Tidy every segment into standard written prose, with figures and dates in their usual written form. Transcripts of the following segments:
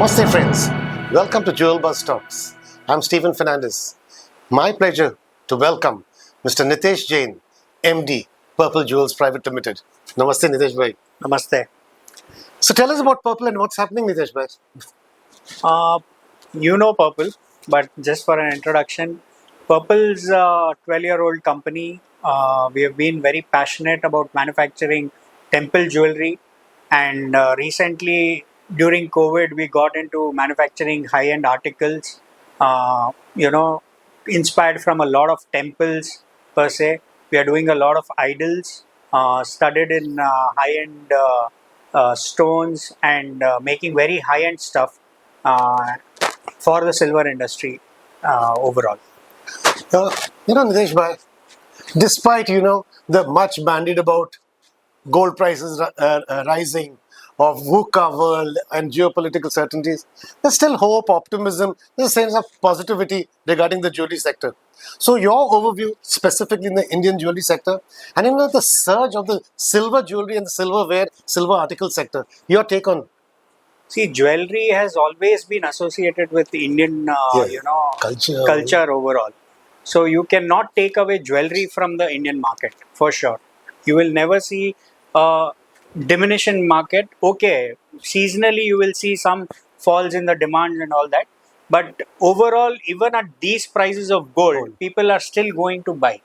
Namaste friends, welcome to JewelBuzz Talks. I'm Stephen Fernandez. My pleasure to welcome Mr. Nitesh Jain, MD, Purple Jewels Pvt. Limited. Namaste Nitesh bhai. Namaste. So tell us about Purple and what's happening Nitesh bhai. You know Purple, but just for an introduction, Purple's a 12-year-old company. We have been very passionate about manufacturing temple jewelry, and recently during COVID, we got into manufacturing high-end articles. Inspired from a lot of temples per se. We are doing a lot of idols studded in high-end stones and making very high-end stuff for the silver industry overall. Nitesh bhai, despite, the much bandied about gold prices rising of VUCA world and geopolitical certainties, there's still hope, optimism, there's a sense of positivity regarding the jewelry sector. So your overview specifically in the Indian jewelry sector and in the surge of the silver jewelry and the silverware, silver article sector, your take on? See, jewelry has always been associated with Indian, culture overall. So you cannot take away jewelry from the Indian market for sure. You will never see a diminution market. Okay, seasonally you will see some falls in the demand and all that. But overall, even at these prices of gold, people are still going to buy.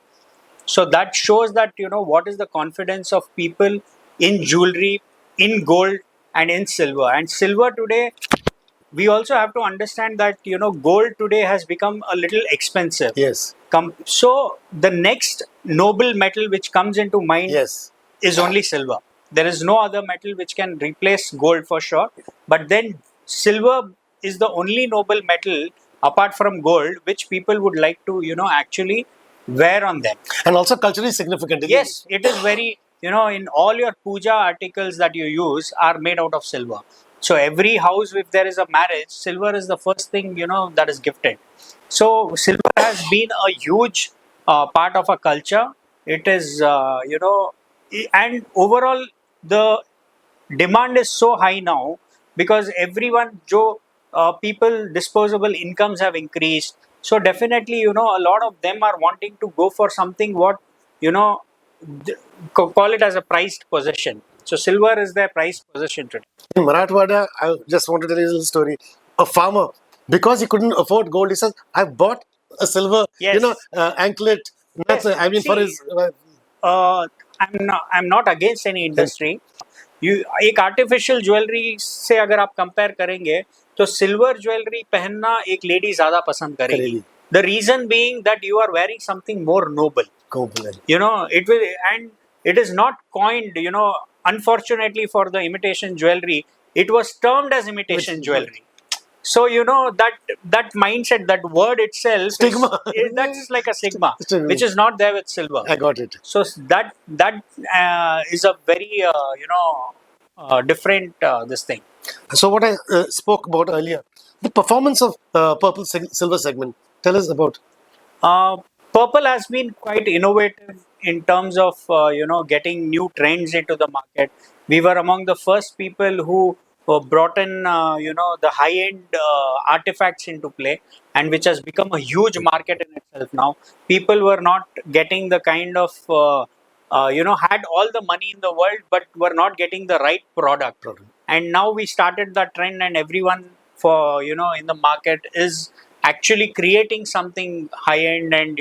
So that shows that, what is the confidence of people in jewelry, in gold and in silver. And silver today, we also have to understand that, gold today has become a little expensive. Yes. So the next noble metal which comes into mind is only silver. There is no other metal which can replace gold for sure. But then silver is the only noble metal apart from gold which people would like to, actually wear on them. And also culturally significant. Yes, it is very, in all your puja articles that you use are made out of silver. So every house, if there is a marriage, silver is the first thing, that is gifted. So silver has been a huge part of a culture. It is, and overall the demand is so high now because everyone, people disposable incomes have increased. So definitely, a lot of them are wanting to go for something what, call it as a prized possession. So silver is their prized possession today. In Marathwada, I just wanted to tell you a little story. A farmer, because he couldn't afford gold, he says, I bought a silver, anklet. That's for his... I'm not against any industry. एक artificial jewellery से अगर आप compare करेंगे तो silver jewellery पहनना एक lady ज्यादा पसंद करेगी. The reason being that you are wearing something more noble. It will, and it is not coined, unfortunately for the imitation jewelry, it was termed as imitation jewelry. So, that mindset, that word itself, stigma. That's like a stigma, which is not there with silver. I got it. So that is a very, different this thing. So what I spoke about earlier, the performance of Purple Silver segment, tell us about. Purple has been quite innovative in terms of, getting new trends into the market. We were among the first people who brought in, the high-end artifacts into play, and which has become a huge market in itself now. People were not getting the kind of, had all the money in the world, but were not getting the right product. And now we started that trend, and everyone in the market is actually creating something high-end and,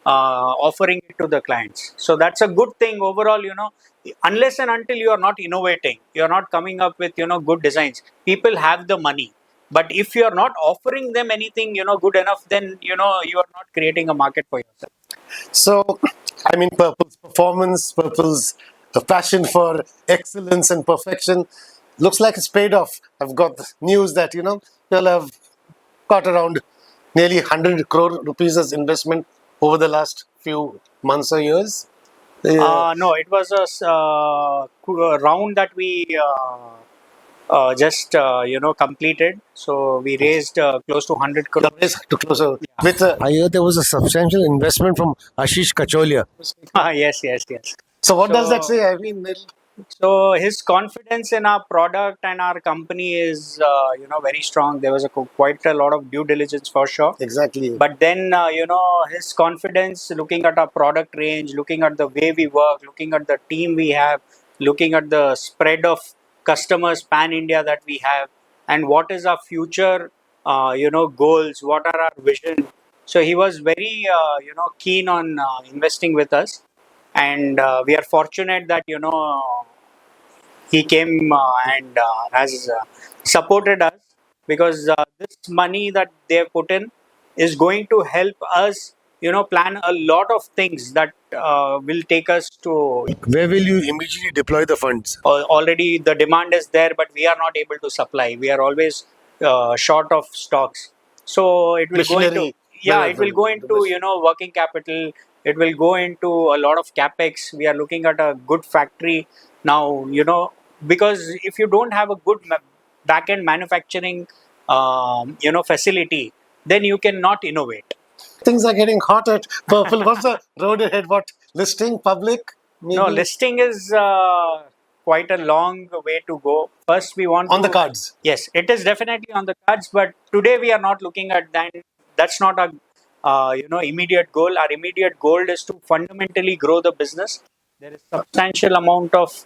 offering it to the clients. So that's a good thing overall, unless and until you are not innovating, you are not coming up with, good designs. People have the money. But if you are not offering them anything, good enough, then, you are not creating a market for yourself. So, Purple's performance, Purple's passion for excellence and perfection looks like it's paid off. I've got the news that, you'll have got around nearly 100 crore rupees as investment over the last few months or years. No, it was a round that we just completed. So we raised close to 100 crore. With I hear there was a substantial investment from Ashish Kacholia. Yes. So what does that say? So his confidence in our product and our company is, very strong. There was quite a lot of due diligence for sure. Exactly. But then, his confidence, looking at our product range, looking at the way we work, looking at the team we have, looking at the spread of customers pan India that we have, and what is our future, goals, what are our vision. So he was very, keen on investing with us, and we are fortunate that he came and has supported us, because this money that they have put in is going to help us plan a lot of things that will take us to. Where will you immediately deploy the funds? Already the demand is there, but we are not able to supply. We are always short of stocks, so it will go into, Machinery. yeah, it will go into working capital. It will go into a lot of capex. We are looking at a good factory now, because if you don't have a good back end manufacturing facility, then you cannot innovate. Things are getting hot at Purple. What's the road ahead? What, listing, public? Maybe No, listing is quite a long way to go. First, we want on to, the cards. yes, it is definitely on the cards, but today we are not looking at that. That's not a immediate goal. Our immediate goal is to fundamentally grow the business. There is substantial amount of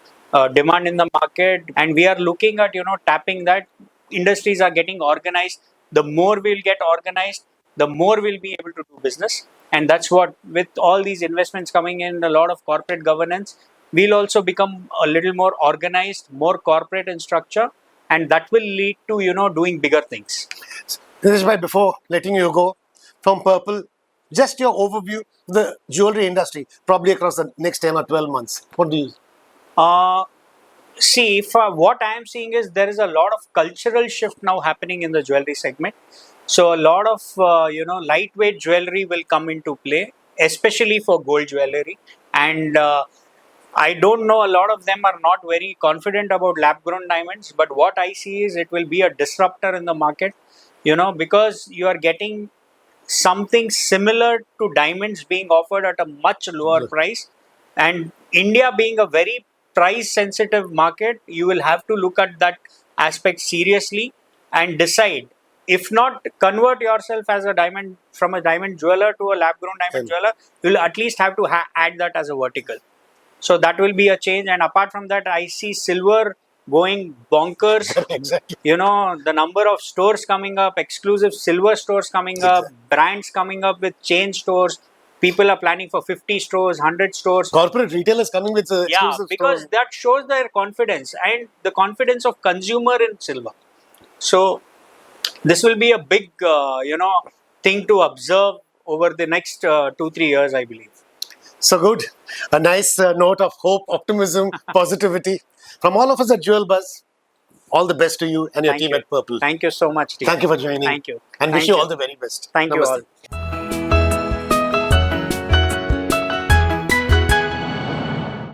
demand in the market, and we are looking at tapping that. Industries are getting organized. The more we'll get organized, the more we'll be able to do business. And that's what, with all these investments coming in, a lot of corporate governance, we'll also become a little more organized, more corporate in structure, and that will lead to doing bigger things. This is why, before letting you go from Purple, just your overview of the jewelry industry, probably across the next 10 or 12 months. What do you? Uh, See, if what I am seeing is there is a lot of cultural shift now happening in the jewelry segment. So a lot of lightweight jewelry will come into play, especially for gold jewelry. And I don't know, a lot of them are not very confident about lab grown diamonds. But what I see is it will be a disruptor in the market, because you are getting something similar to diamonds being offered at a much lower price. And India being a very price sensitive market, you will have to look at that aspect seriously and decide. If not, convert yourself as a diamond, from a diamond jeweler to a lab grown diamond jeweler, you'll at least have to add that as a vertical. So that will be a change. And apart from that, I see silver going bonkers. Exactly. The number of stores coming up, exclusive silver stores coming up, brands coming up with chain stores. People are planning for 50 stores, 100 stores. Corporate retailers coming with exclusive Because stores. that shows their confidence and the confidence of consumer in silver. So this will be a big, thing to observe over the next 2-3 years, I believe. So good. A nice note of hope, optimism, positivity. From all of us at JewelBuzz, all the best to you and your Thank team you. at Purple. Thank you so much, Steve. Thank you for joining. Thank you. And wish Thank you all the very best. Thank you Namaste. all.